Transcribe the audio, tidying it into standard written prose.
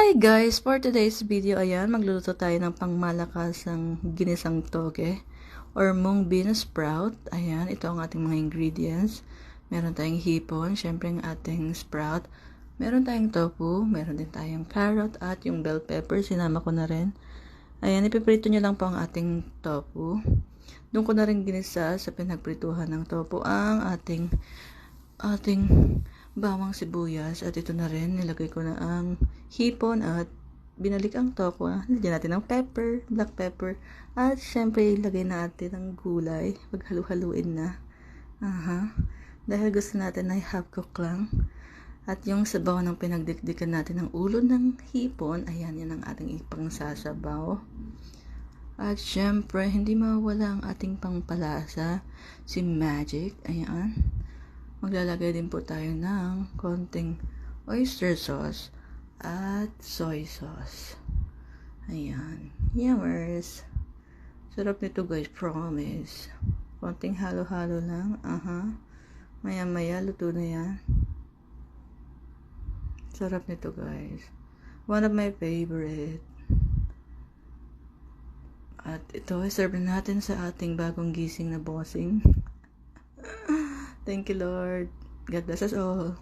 Hi guys! For today's video, ayan, magluluto tayo ng pangmalakasang ginisang toge or mung bean sprout. Ayan, ito ang ating mga ingredients. Meron tayong hipon, syempre ang ating sprout. Meron tayong tofu, meron din tayong carrot at yung bell pepper, sinama ko na rin. Ayan, ipiprito nyo lang po ang ating tofu. Doon ko na rin ginisa sa pinagprituhan ng tofu ang ating bawang sibuyas, at ito na rin, nilagay ko na ang hipon at binalik ang tofu. Lagyan natin ng pepper, black pepper, at syempre ilagay natin ang gulay pag halu-haluin na. Dahil gusto natin ay half cook lang. At yung sabaw ng pinagdikdikan natin ng ulo ng hipon, ayan, yan ang ating ipangsasabaw. At syempre hindi mawala ang ating pangpalasa, si magic. Ayan, maglalagay din po tayo ng konting oyster sauce at soy sauce. Ayan, yummers. Sarap nito guys, promise. Konting halo-halo lang. Maya-maya luto na yan. Sarap nito guys. One of my favorite. At ito, serve natin sa ating bagong gising na bossing. Thank you, Lord. God bless us all.